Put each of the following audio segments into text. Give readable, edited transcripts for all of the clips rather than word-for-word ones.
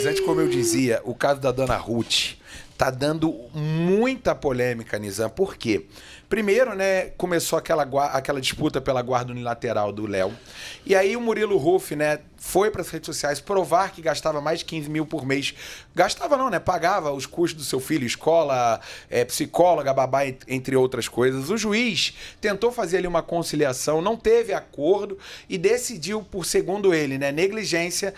antes, como eu dizia, o caso da dona Ruth tá dando muita polêmica, Nizam. Por quê? Primeiro, né, começou aquela disputa pela guarda unilateral do Léo. E aí o Murilo Huff, né, foi para as redes sociais provar que gastava mais de 15 mil por mês. Gastava não, né? Pagava os custos do seu filho, escola, psicóloga, babá, entre outras coisas. O juiz tentou fazer ali uma conciliação, não teve acordo e decidiu, por segundo ele, né, negligência,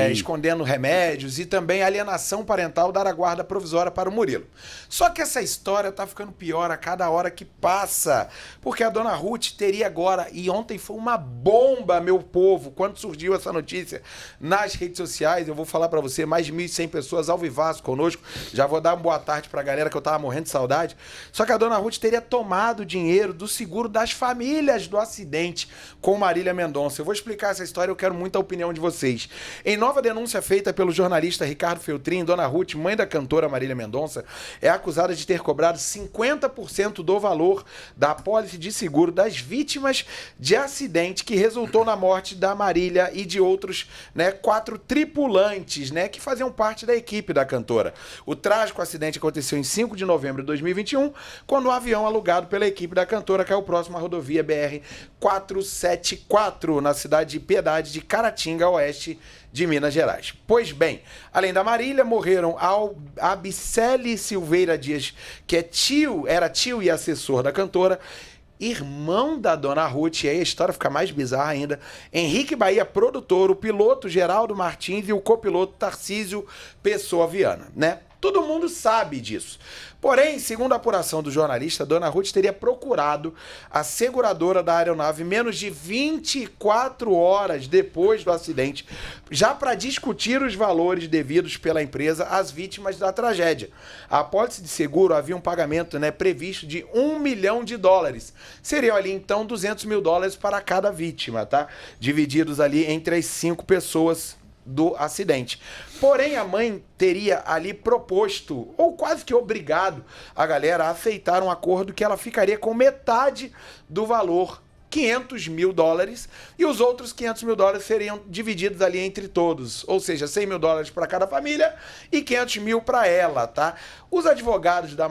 escondendo remédios e também alienação parental, dar a guarda provisória para o Murilo. Só que essa história tá ficando pior a cada hora que passa, porque a dona Ruth teria agora, e ontem foi uma bomba, meu povo, quando surgiu essa notícia nas redes sociais, eu vou falar pra você, mais de 1.100 pessoas ao vivaço conosco, já vou dar uma boa tarde pra galera que eu tava morrendo de saudade, só que a dona Ruth teria tomado dinheiro do seguro das famílias do acidente com Marília Mendonça. Eu vou explicar essa história, eu quero muito a opinião de vocês. Em nova denúncia feita pelo jornalista Ricardo Feltrin, dona Ruth, mãe da cantora Marília Mendonça, é acusada de ter cobrado 50% do valor da apólice de seguro das vítimas de acidente que resultou na morte da Marília e de outros, né, 4 tripulantes, né, que faziam parte da equipe da cantora. O trágico acidente aconteceu em 5 de novembro de 2021, quando o avião alugado pela equipe da cantora caiu próximo à rodovia BR-474, na cidade de Piedade de Caratinga, oeste de Minas Gerais. Pois bem, além da Marília, morreram Abicele Silveira Dias, que era tio e assessor da cantora, irmão da dona Ruth, e aí a história fica mais bizarra ainda, Henrique Bahia, produtor, o piloto Geraldo Martins e o copiloto Tarcísio Pessoa Viana, né? Todo mundo sabe disso. Porém, segundo a apuração do jornalista, dona Ruth teria procurado a seguradora da aeronave menos de 24 horas depois do acidente, já para discutir os valores devidos pela empresa às vítimas da tragédia. A apólice de seguro havia um pagamento, né, previsto de $1 milhão. Seriam ali, então, $200 mil para cada vítima, tá? Divididos ali entre as 5 pessoas do acidente. Porém, a mãe teria ali proposto, ou quase que obrigado, a galera a aceitar um acordo que ela ficaria com metade do valor, $500 mil, e os outros $500 mil seriam divididos ali entre todos, ou seja, $100 mil para cada família e $500 mil para ela, tá? Os advogados da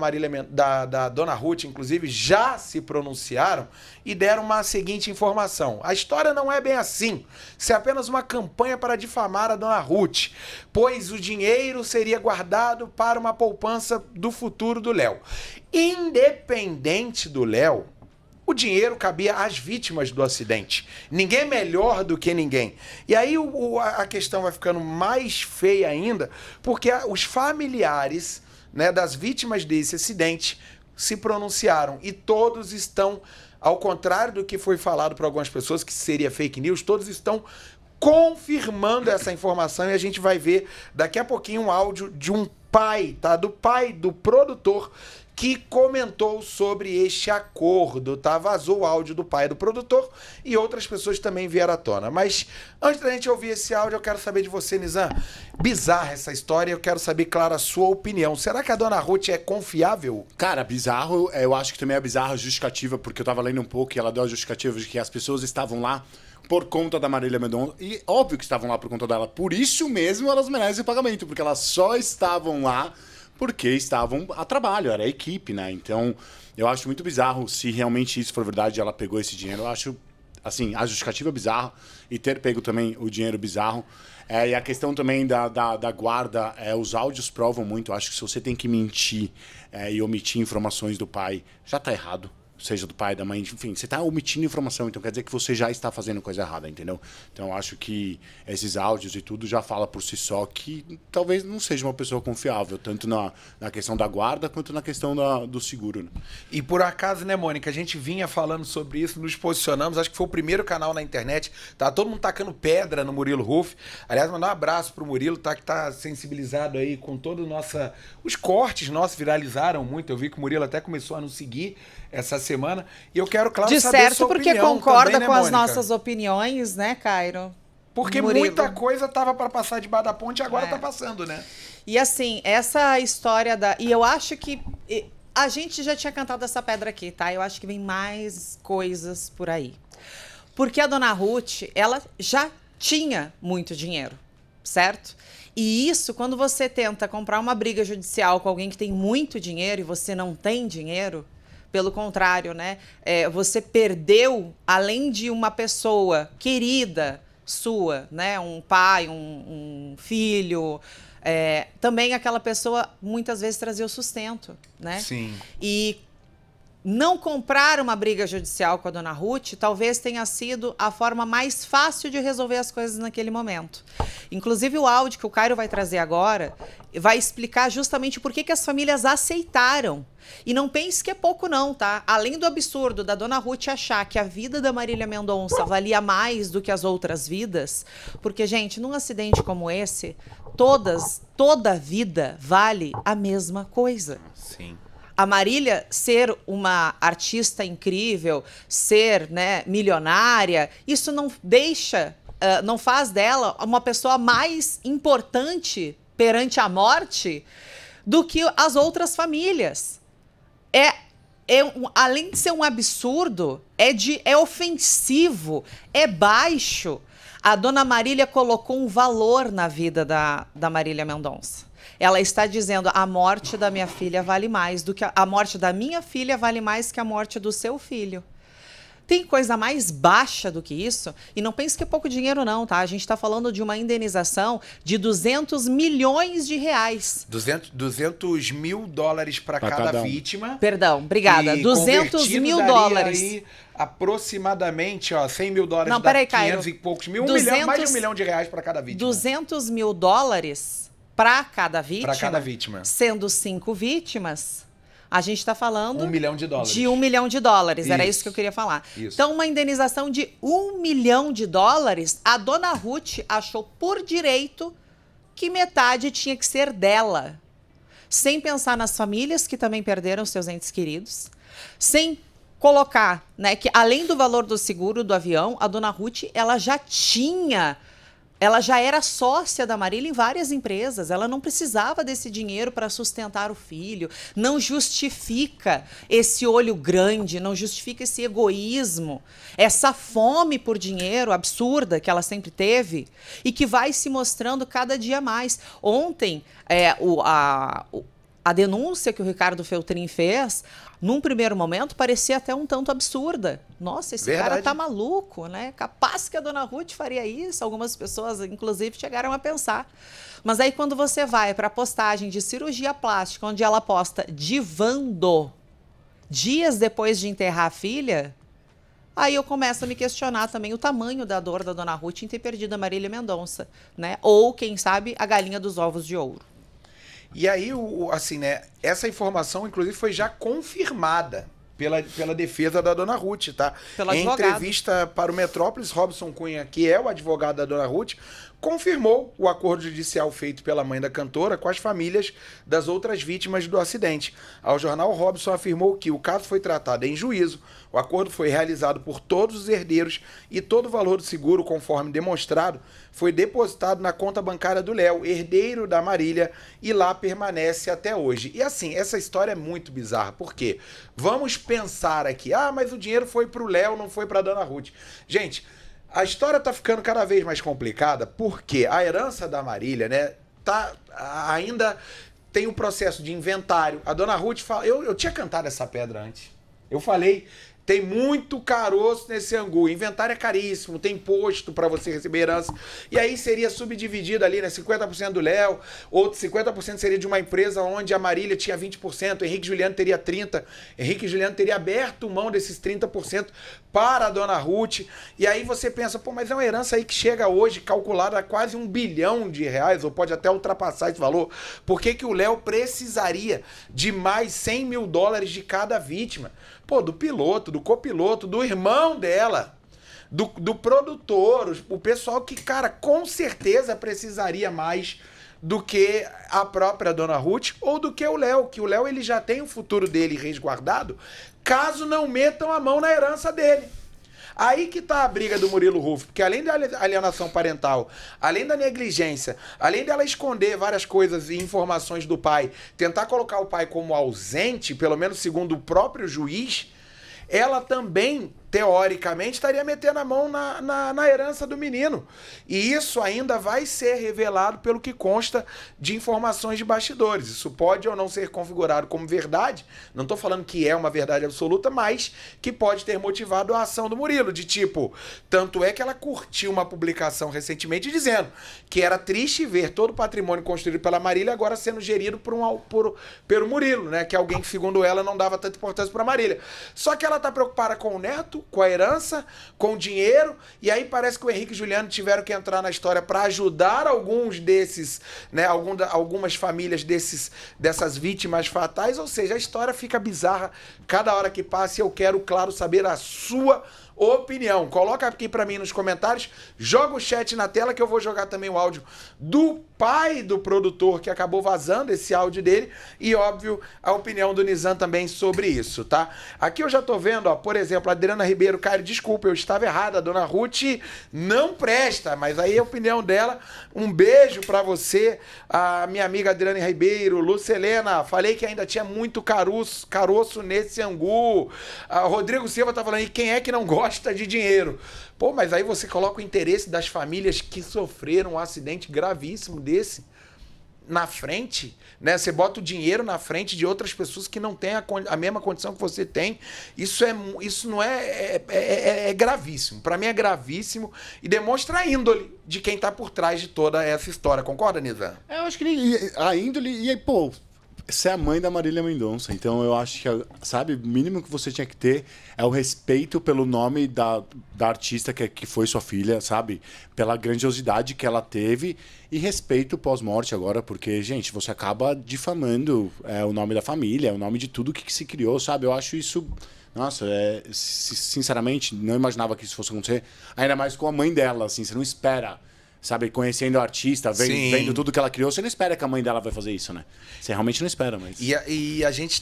da dona Ruth, inclusive, já se pronunciaram e deram uma seguinte informação: a história não é bem assim, isso é apenas uma campanha para difamar a dona Ruth, pois o dinheiro seria guardado para uma poupança do futuro do Léo. Independente do Léo, o dinheiro cabia às vítimas do acidente. Ninguém é melhor do que ninguém. E aí a questão vai ficando mais feia ainda, porque os familiares, né, das vítimas desse acidente se pronunciaram. E todos estão, ao contrário do que foi falado por algumas pessoas, que seria fake news, todos estão confirmando essa informação. E a gente vai ver daqui a pouquinho um áudio de um pai, tá? Do pai do produtor, que comentou sobre este acordo, tá? Vazou o áudio do pai do produtor e outras pessoas também vieram à tona. Mas antes da gente ouvir esse áudio, eu quero saber de você, Nizam. Bizarra essa história, eu quero saber, claro, a sua opinião. Será que a dona Ruth é confiável? Cara, bizarro, eu acho que também é bizarra a justificativa, porque eu tava lendo um pouco e ela deu a justificativa de que as pessoas estavam lá por conta da Marília Mendonça, e óbvio que estavam lá por conta dela. Por isso mesmo elas merecem o pagamento, porque elas só estavam lá porque estavam a trabalho, era a equipe, né? Então, eu acho muito bizarro se realmente isso for verdade, ela pegou esse dinheiro. Eu acho, assim, a justificativa é bizarra e ter pego também o dinheiro bizarro. E a questão também da guarda, os áudios provam muito. Eu acho que se você tem que mentir e omitir informações do pai, já tá errado. Seja do pai, da mãe, enfim, você está omitindo informação, então quer dizer que você já está fazendo coisa errada, entendeu? Então eu acho que esses áudios e tudo já fala por si só que talvez não seja uma pessoa confiável, tanto na questão da guarda quanto na questão do seguro. Né? E por acaso, né, Mônica, a gente vinha falando sobre isso, nos posicionamos, acho que foi o primeiro canal na internet, tá todo mundo tacando pedra no Murilo Huff. Aliás, mandar um abraço pro Murilo, tá, que tá sensibilizado aí com todo o nossa... Os cortes nossos viralizaram muito, eu vi que o Murilo até começou a nos seguir essa semana. E eu quero, claro, de saber certo, a sua porque opinião concorda também, né, com as Mônica? nossas opiniões, né, Cairo? Porque Murilo. muita coisa tava para passar debaixo da ponte e agora tá passando, né? E assim, essa história da... E eu acho que... A gente já tinha cantado essa pedra aqui, tá? Eu acho que vem mais coisas por aí. Porque a dona Ruth, ela já tinha muito dinheiro, certo? E isso, quando você tenta comprar uma briga judicial com alguém que tem muito dinheiro e você não tem dinheiro, pelo contrário, né? Você perdeu, além de uma pessoa querida sua, né? Um pai, um filho, também aquela pessoa muitas vezes trazia o sustento, né? Sim. E não comprar uma briga judicial com a dona Ruth talvez tenha sido a forma mais fácil de resolver as coisas naquele momento. Inclusive, o áudio que o Cairo vai trazer agora vai explicar justamente por que as famílias aceitaram. E não pense que é pouco não, tá? Além do absurdo da dona Ruth achar que a vida da Marília Mendonça valia mais do que as outras vidas, porque, gente, num acidente como esse, toda vida vale a mesma coisa. Sim. A Marília ser uma artista incrível, ser, né, milionária, isso não deixa, não faz dela uma pessoa mais importante perante a morte do que as outras famílias. Além de ser um absurdo, é ofensivo, é baixo. A dona Marília colocou um valor na vida da Marília Mendonça. Ela está dizendo: a morte da minha filha vale mais do que a morte da minha filha vale mais que a morte do seu filho. Tem coisa mais baixa do que isso? E não pense que é pouco dinheiro não, tá? A gente está falando de uma indenização de 200 milhões de reais. 200 mil dólares para cada vítima. Perdão, obrigada. 200 mil dólares. Aí, aproximadamente, ó, 100 mil dólares. Não, peraí, 500 e poucos mil. 200, mais de 1 milhão de reais para cada vítima. 200 mil dólares para cada vítima. Para cada vítima. Sendo 5 vítimas, a gente está falando... $1 milhão de dólares. De $1 milhão de dólares, era isso que eu queria falar. Isso. Então, uma indenização de $1 milhão de dólares, a dona Ruth achou por direito que metade tinha que ser dela. Sem pensar nas famílias que também perderam seus entes queridos, sem colocar, né, que além do valor do seguro do avião, a dona Ruth, ela já era sócia da Marília em várias empresas. Ela não precisava desse dinheiro para sustentar o filho. Não justifica esse olho grande, não justifica esse egoísmo, essa fome por dinheiro absurda que ela sempre teve e que vai se mostrando cada dia mais. Ontem, a denúncia que o Ricardo Feltrin fez, num primeiro momento, parecia até um tanto absurda. Nossa, esse cara tá maluco, né? Capaz que a dona Ruth faria isso. Algumas pessoas, inclusive, chegaram a pensar. Mas aí, quando você vai para a postagem de cirurgia plástica, onde ela posta divando, dias depois de enterrar a filha, aí eu começo a me questionar também o tamanho da dor da dona Ruth em ter perdido a Marília Mendonça, né? Ou, quem sabe, a galinha dos ovos de ouro. E aí, assim, né, essa informação, inclusive, foi já confirmada pela defesa da dona Ruth, tá? Em entrevista para o Metrópolis, Robson Cunha, que é o advogado da dona Ruth, confirmou o acordo judicial feito pela mãe da cantora com as famílias das outras vítimas do acidente. Ao jornal, Robson afirmou que o caso foi tratado em juízo, o acordo foi realizado por todos os herdeiros e todo o valor do seguro, conforme demonstrado, foi depositado na conta bancária do Léo, herdeiro da Marília, e lá permanece até hoje. E assim, essa história é muito bizarra, porque vamos pensar aqui, mas o dinheiro foi pro Léo, não foi pra dona Ruth. Gente, a história tá ficando cada vez mais complicada, porque a herança da Marília, né, ainda tem um processo de inventário. A dona Ruth fala, eu tinha cantado essa pedra antes. Eu falei, tem muito caroço nesse angu. Inventário é caríssimo, tem imposto para você receber herança. E aí seria subdividido ali, né? 50% do Léo, outro 50% seria de uma empresa onde a Marília tinha 20%, Henrique Juliano teria 30%. Henrique Juliano teria aberto mão desses 30% para a dona Ruth. E aí você pensa, pô, mas é uma herança aí que chega hoje calculada a quase R$1 bilhão, ou pode até ultrapassar esse valor. Por que o Léo precisaria de mais 100 mil dólares de cada vítima? Pô, do piloto, do copiloto, do irmão dela, do produtor, o pessoal que, cara, com certeza precisaria mais do que a própria dona Ruth ou do que o Léo, que o Léo ele já tem o futuro dele resguardado, caso não metam a mão na herança dele. Aí que tá a briga do Murilo Rufo, porque além da alienação parental, além da negligência, além dela esconder várias coisas e informações do pai, tentar colocar o pai como ausente, pelo menos segundo o próprio juiz, ela também teoricamente, estaria metendo a mão na herança do menino. E isso ainda vai ser revelado pelo que consta de informações de bastidores. Isso pode ou não ser configurado como verdade, não estou falando que é uma verdade absoluta, mas que pode ter motivado a ação do Murilo, de tipo, tanto é que ela curtiu uma publicação recentemente dizendo que era triste ver todo o patrimônio construído pela Marília agora sendo gerido pelo Murilo, né? Que é alguém que, segundo ela, não dava tanta importância para Marília. Só que ela tá preocupada com o neto, com a herança, com o dinheiro, e aí parece que o Henrique e Juliano tiveram que entrar na história para ajudar alguns desses, né, algumas famílias dessas vítimas fatais, ou seja, a história fica bizarra cada hora que passa e eu quero, claro, saber a sua opinião. Coloca aqui pra mim nos comentários, joga o chat na tela que eu vou jogar também o áudio do pai do produtor que acabou vazando esse áudio dele e, óbvio, a opinião do Nizam também sobre isso, tá? Aqui eu já tô vendo, ó, por exemplo, a Adriana Ribeiro, Caio, desculpa, eu estava errada, a dona Ruth não presta, mas aí a opinião dela, um beijo pra você, a minha amiga Adriana Ribeiro, Lucelena, falei que ainda tinha muito caroço nesse angu, a Rodrigo Silva tá falando, e quem é que não gosta de dinheiro? Pô, mas aí você coloca o interesse das famílias que sofreram um acidente gravíssimo desse na frente, né? Você bota o dinheiro na frente de outras pessoas que não têm a mesma condição que você tem. Isso não é gravíssimo. Para mim é gravíssimo e demonstra a índole de quem tá por trás de toda essa história. Concorda, Nizam? Eu acho que a índole... E aí, pô, você é a mãe da Marília Mendonça, então eu acho que, sabe, o mínimo que você tinha que ter é o respeito pelo nome da artista que foi sua filha, sabe? Pela grandiosidade que ela teve e respeito pós-morte agora, porque, gente, você acaba difamando o nome da família, o nome de tudo que se criou, sabe? Eu acho isso... Nossa, sinceramente, não imaginava que isso fosse acontecer, ainda mais com a mãe dela, assim, você não espera... Sabe, conhecendo a artista, vendo tudo que ela criou, você não espera que a mãe dela vai fazer isso, né? Você realmente não espera, mas... E a gente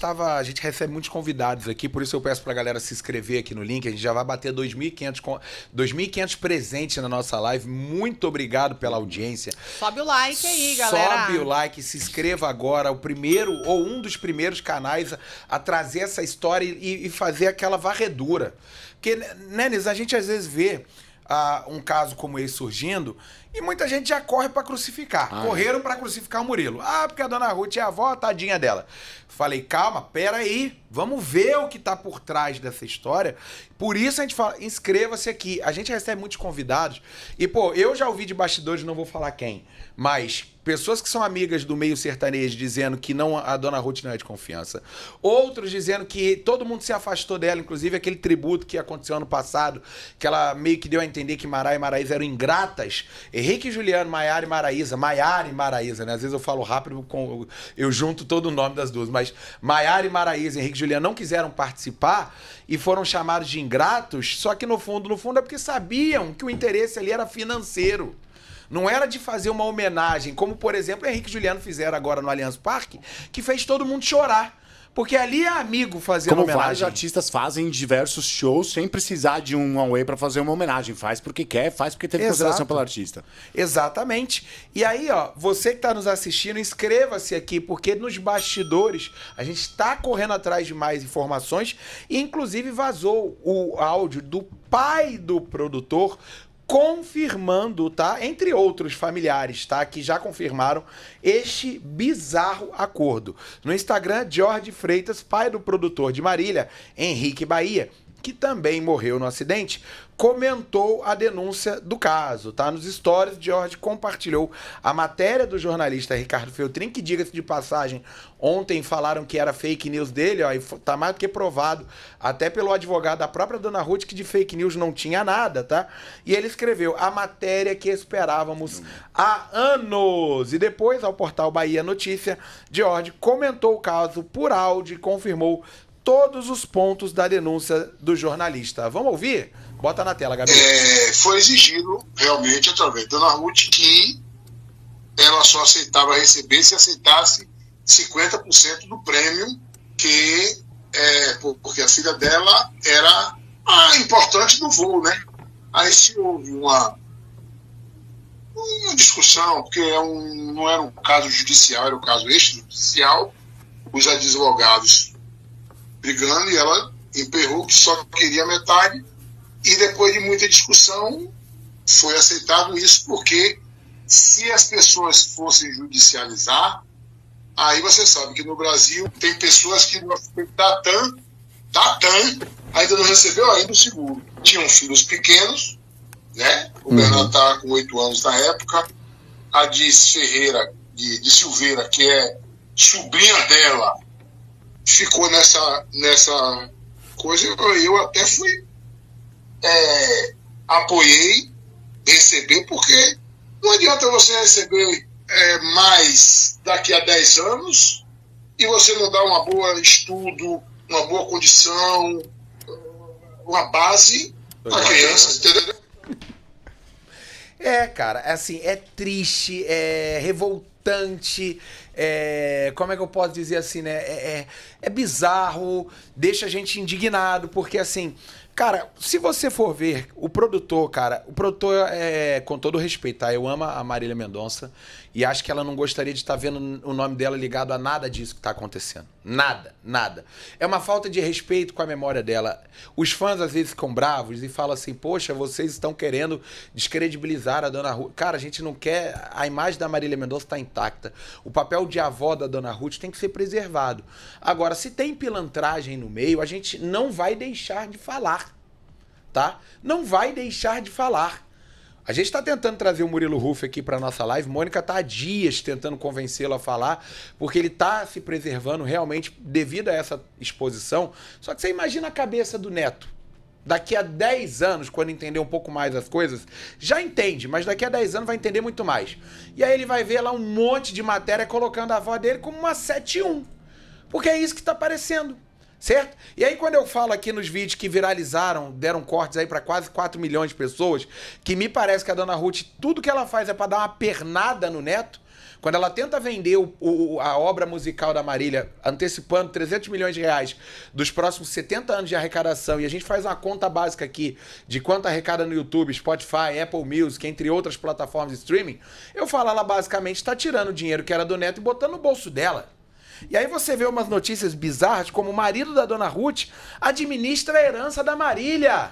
recebe muitos convidados aqui, por isso eu peço pra galera se inscrever aqui no link, a gente já vai bater 2.500 presentes na nossa live, muito obrigado pela audiência. Sobe o like aí, galera. Sobe o like, se inscreva agora, o primeiro ou um dos primeiros canais a trazer essa história e fazer aquela varredura. Porque, né, Nizam, a gente às vezes vê um caso como esse surgindo e muita gente já corre pra crucificar. Correram pra crucificar o Murilo. Porque a dona Ruth é a avó, tadinha dela. Falei, calma, pera aí, vamos ver o que tá por trás dessa história. Por isso a gente fala, inscreva-se aqui. A gente recebe muitos convidados e, pô, eu já ouvi de bastidores, não vou falar quem, mas pessoas que são amigas do meio sertanejo dizendo que a dona Ruth não é de confiança. Outros dizendo que todo mundo se afastou dela, inclusive aquele tributo que aconteceu ano passado, que ela meio que deu a entender que Maiara e Maraísa eram ingratas. Henrique e Juliano, Maiara e Maraísa, né? Às vezes eu falo rápido, eu junto todo o nome das duas, mas Maiara e Maraísa, Henrique e Juliano não quiseram participar e foram chamados de ingratos, só que no fundo é porque sabiam que o interesse ali era financeiro. Não era de fazer uma homenagem, como, por exemplo, Henrique e Juliano fizeram agora no Allianz Parque, que fez todo mundo chorar. Porque ali é amigo fazendo homenagem. Como vários artistas fazem diversos shows sem precisar de um one-way pra fazer uma homenagem. Faz porque quer, faz porque teve consideração pelo artista. Exatamente. E aí, ó, você que tá nos assistindo, inscreva-se aqui, porque nos bastidores a gente tá correndo atrás de mais informações e, inclusive, vazou o áudio do pai do produtor confirmando, tá? Entre outros familiares, tá? Que já confirmaram este bizarro acordo. No Instagram, Jorge Freitas, pai do produtor de Marília, Henrique Bahia, que também morreu no acidente, comentou a denúncia do caso, tá? Nos stories, Jorge compartilhou a matéria do jornalista Ricardo Feltrin, que, diga-se de passagem, ontem falaram que era fake news dele, ó, e tá mais do que provado, até pelo advogado da própria dona Ruth, que de fake news não tinha nada, tá? E ele escreveu a matéria que esperávamos há anos. E depois, ao portal Bahia Notícia, Jorge comentou o caso por áudio e confirmou todos os pontos da denúncia do jornalista. Vamos ouvir? Bota na tela, Gabi. Foi exigido, realmente, através da dona Ruth, que ela só aceitava receber se aceitasse 50% do prêmio, porque a filha dela era a importante do voo, né? Aí se houve uma discussão, porque não era um caso judicial, era um caso extrajudicial, os advogados brigando, e ela emperrou que só queria metade, E depois de muita discussão, foi aceitado isso, porque se as pessoas fossem judicializar, aí você sabe que no Brasil tem pessoas que Tatan ainda não recebeu ainda o seguro. Tinham filhos pequenos, né? O Bernardo estava com 8 anos na época. A Diz Ferreira, de Silveira, que é sobrinha dela, ficou nessa coisa. Eu até fui, apoiei receber, porque não adianta você receber mais daqui a 10 anos e você não dar uma boa estudo, uma boa condição, uma base para crianças, entendeu? Cara, assim, é triste, é revoltante, como é que eu posso dizer assim, né? É bizarro, deixa a gente indignado, porque assim, cara, se você for ver o produtor, com todo respeito, tá? Eu amo a Marília Mendonça e acho que ela não gostaria de estar vendo o nome dela ligado a nada disso que tá acontecendo. Nada. É uma falta de respeito com a memória dela. Os fãs às vezes ficam bravos e falam assim, poxa, vocês estão querendo descredibilizar a Dona Ruth. Cara, a gente não quer... A imagem da Marília Mendonça tá intacta. O papel de avó da Dona Ruth tem que ser preservado. Agora, se tem pilantragem no meio, a gente não vai deixar de falar. Tá? Não vai deixar de falar. A gente está tentando trazer o Murilo Huff aqui para nossa live. Mônica está há dias tentando convencê-lo a falar, porque ele está se preservando realmente devido a essa exposição. Só que você imagina a cabeça do Neto. Daqui a 10 anos, quando entender um pouco mais as coisas, já entende, mas daqui a 10 anos vai entender muito mais. E aí ele vai ver lá um monte de matéria colocando a avó dele como uma 7-1. Porque é isso que está aparecendo. Certo? E aí quando eu falo aqui nos vídeos que viralizaram, deram cortes aí para quase 4 milhões de pessoas, que me parece que a Dona Ruth, tudo que ela faz é para dar uma pernada no Neto, quando ela tenta vender a obra musical da Marília, antecipando 300 milhões de reais dos próximos 70 anos de arrecadação, e a gente faz uma conta básica aqui de quanto arrecada no YouTube, Spotify, Apple Music, entre outras plataformas de streaming, eu falo, ela basicamente está tirando o dinheiro que era do Neto e botando no bolso dela. E aí você vê umas notícias bizarras, como o marido da Dona Ruth administra a herança da Marília.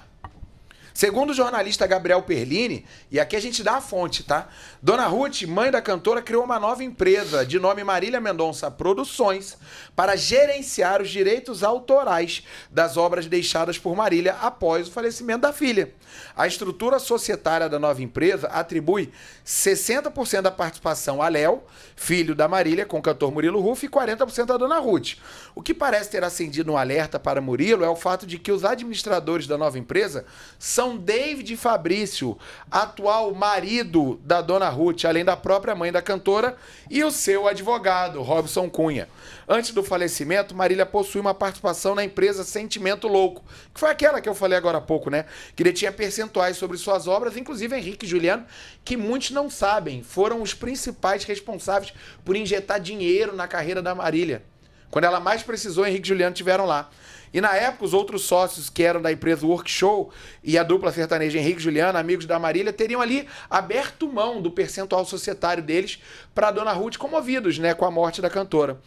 Segundo o jornalista Gabriel Perlini, e aqui a gente dá a fonte, tá? Dona Ruth, mãe da cantora, criou uma nova empresa de nome Marília Mendonça Produções para gerenciar os direitos autorais das obras deixadas por Marília após o falecimento da filha. A estrutura societária da nova empresa atribui 60% da participação a Léo, filho da Marília, com o cantor Murilo Huff, e 40% a Dona Ruth. O que parece ter acendido um alerta para Murilo é o fato de que os administradores da nova empresa são David Fabrício, atual marido da Dona Ruth, além da própria mãe da cantora, e o seu advogado, Robson Cunha. Antes do falecimento, Marília possui uma participação na empresa Sentimento Louco, que foi aquela que eu falei agora há pouco, né? Que detinha percentuais sobre suas obras, inclusive Henrique e Juliano, que muitos não sabem, foram os principais responsáveis por injetar dinheiro na carreira da Marília. Quando ela mais precisou, Henrique e Juliano estiveram lá. E na época, os outros sócios que eram da empresa Workshow e a dupla sertaneja Henrique e Juliano, amigos da Marília, teriam ali aberto mão do percentual societário deles para a Dona Ruth, comovidos, né, com a morte da cantora.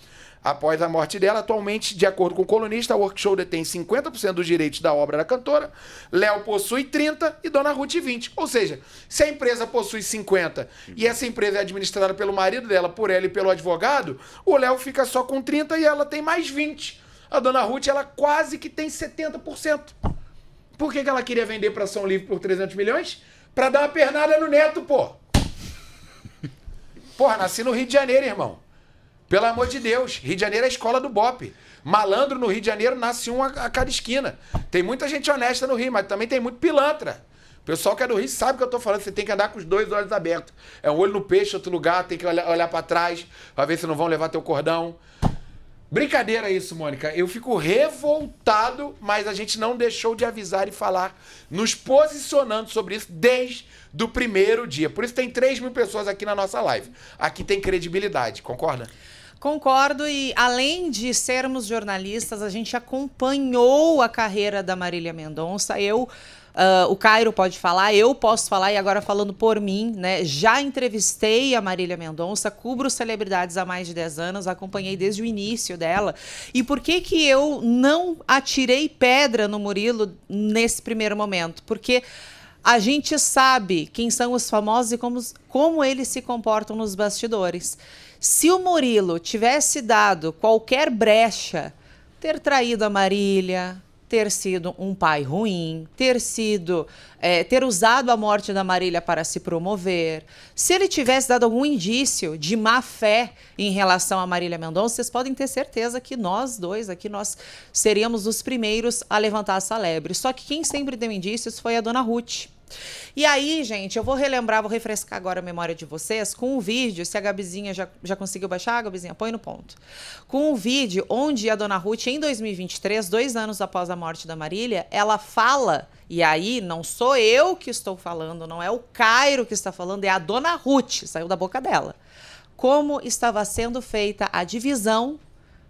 Após a morte dela, atualmente, de acordo com o colunista, a Workshow detém 50% dos direitos da obra da cantora, Léo possui 30% e Dona Ruth 20%. Ou seja, se a empresa possui 50% e essa empresa é administrada pelo marido dela, por ela e pelo advogado, o Léo fica só com 30% e ela tem mais 20%. A Dona Ruth, ela quase que tem 70%. Por que ela queria vender para Ação Livre por 300 milhões? Para dar uma pernada no Neto, pô. Porra, nasci no Rio de Janeiro, irmão. Pelo amor de Deus. Rio de Janeiro é a escola do Bope. Malandro no Rio de Janeiro nasce um a cada esquina. Tem muita gente honesta no Rio, mas também tem muito pilantra. O pessoal que é do Rio sabe o que eu tô falando. Você tem que andar com os 2 olhos abertos. É um olho no peixe, outro lugar, tem que olhar para trás, para ver se não vão levar teu cordão. Brincadeira isso, Mônica. Eu fico revoltado, mas a gente não deixou de avisar e falar, nos posicionando sobre isso desde o primeiro dia. Por isso tem 3 mil pessoas aqui na nossa live. Aqui tem credibilidade, concorda? Concordo, e além de sermos jornalistas, a gente acompanhou a carreira da Marília Mendonça. Eu o Cairo pode falar, eu posso falar, e agora falando por mim, né? Já entrevistei a Marília Mendonça, cubro celebridades há mais de 10 anos, acompanhei desde o início dela. E por que que eu não atirei pedra no Murilo nesse primeiro momento? Porque a gente sabe quem são os famosos e como eles se comportam nos bastidores. Se o Murilo tivesse dado qualquer brecha, ter traído a Marília, ter sido um pai ruim, ter usado a morte da Marília para se promover. Se ele tivesse dado algum indício de má fé em relação a Marília Mendonça, vocês podem ter certeza que nós dois aqui, nós seríamos os primeiros a levantar essa lebre. Só que quem sempre deu indícios foi a dona Ruth. E aí, gente, eu vou relembrar, vou refrescar agora a memória de vocês com um vídeo, se a Gabizinha já conseguiu baixar, Gabizinha, põe no ponto. Com um vídeo onde a dona Ruth, em 2023, 2 anos após a morte da Marília, ela fala, e aí não sou eu que estou falando, não é o Cairo que está falando, é a dona Ruth, saiu da boca dela, como estava sendo feita a divisão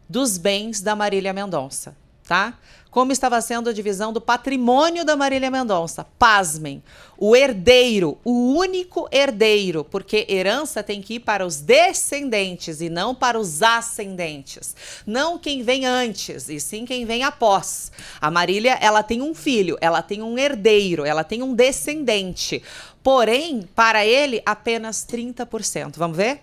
dos bens da Marília Mendonça, tá? Como estava sendo a divisão do patrimônio da Marília Mendonça. Pasmem, o herdeiro, o único herdeiro, porque herança tem que ir para os descendentes e não para os ascendentes. Não quem vem antes, e sim quem vem após. A Marília, ela tem um filho, ela tem um herdeiro, ela tem um descendente. Porém, para ele, apenas 30%. Vamos ver?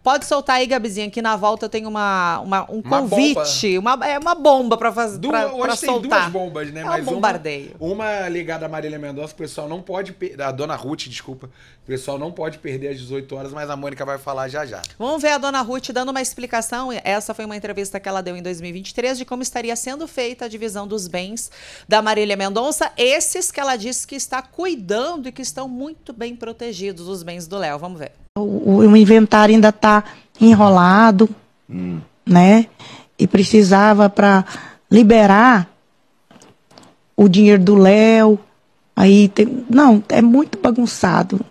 Pode soltar aí, Gabizinha, que na volta eu tenho um convite, uma bomba para fazer, para soltar. Hoje tem 2 bombas, né? É um bombardeio. Uma ligada à Marília Mendonça, o pessoal não pode... A dona Ruth, desculpa. O pessoal não pode perder às 18 horas, mas a Mônica vai falar já já. Vamos ver a dona Ruth dando uma explicação. Essa foi uma entrevista que ela deu em 2023 de como estaria sendo feita a divisão dos bens da Marília Mendonça. Esses que ela disse que está cuidando e que estão muito bem protegidos, os bens do Léo. Vamos ver. O inventário ainda está enrolado, né? E precisava para liberar o dinheiro do Léo. Aí não, é muito bagunçado.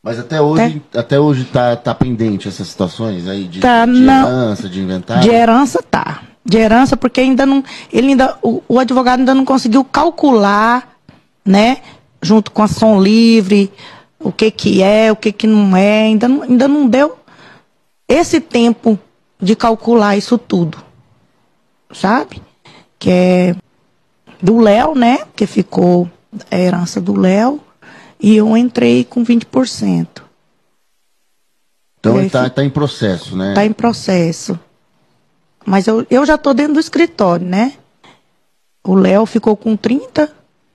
Mas até hoje tá pendente essas situações aí de herança, de inventário? De herança tá. De herança, porque o advogado ainda não conseguiu calcular, né? Junto com a Som Livre, o que é, o que não é, ainda não deu esse tempo de calcular isso tudo, sabe? Que é do Léo, né? Que ficou a herança do Léo, e eu entrei com 20%. Então tá em processo, né? Tá em processo. Mas eu já tô dentro do escritório, né? O Léo ficou com 30%.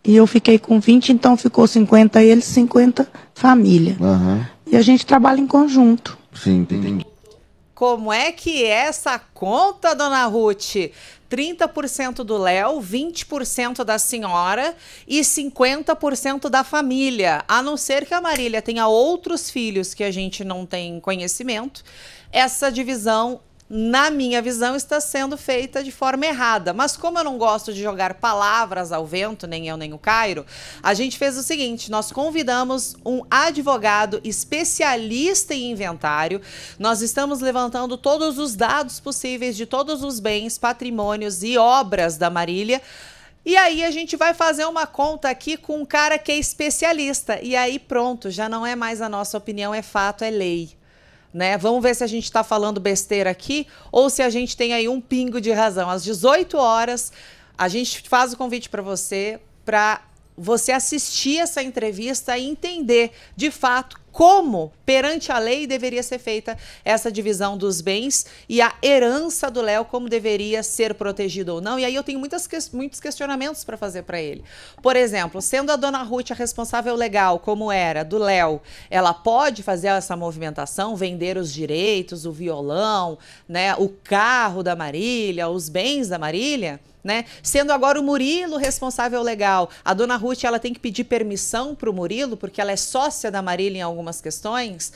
E eu fiquei com 20, então ficou 50 ele, 50 família. Uhum. E a gente trabalha em conjunto. Sim, entendi. Como é que é essa conta, dona Ruth? 30% do Léo, 20% da senhora e 50% da família. A não ser que a Marília tenha outros filhos que a gente não tem conhecimento, essa divisão, na minha visão, está sendo feita de forma errada. Mas como eu não gosto de jogar palavras ao vento, nem eu nem o Cairo, a gente fez o seguinte, nós convidamos um advogado especialista em inventário, nós estamos levantando todos os dados possíveis de todos os bens, patrimônios e obras da Marília, e aí a gente vai fazer uma conta aqui com um cara que é especialista, e aí pronto, já não é mais a nossa opinião, é fato, é lei. Né? Vamos ver se a gente está falando besteira aqui ou se a gente tem aí um pingo de razão. Às 18 horas, a gente faz o convite para você assistir essa entrevista e entender, de fato, como, perante a lei, deveria ser feita essa divisão dos bens e a herança do Léo, como deveria ser protegida ou não. E aí eu tenho muitos questionamentos para fazer para ele. Por exemplo, sendo a dona Ruth a responsável legal, como era, do Léo, ela pode fazer essa movimentação, vender os direitos, o violão, né, o carro da Marília, os bens da Marília? Né? Sendo agora o Murilo responsável legal, a dona Ruth ela tem que pedir permissão para o Murilo, porque ela é sócia da Marília em algumas questões.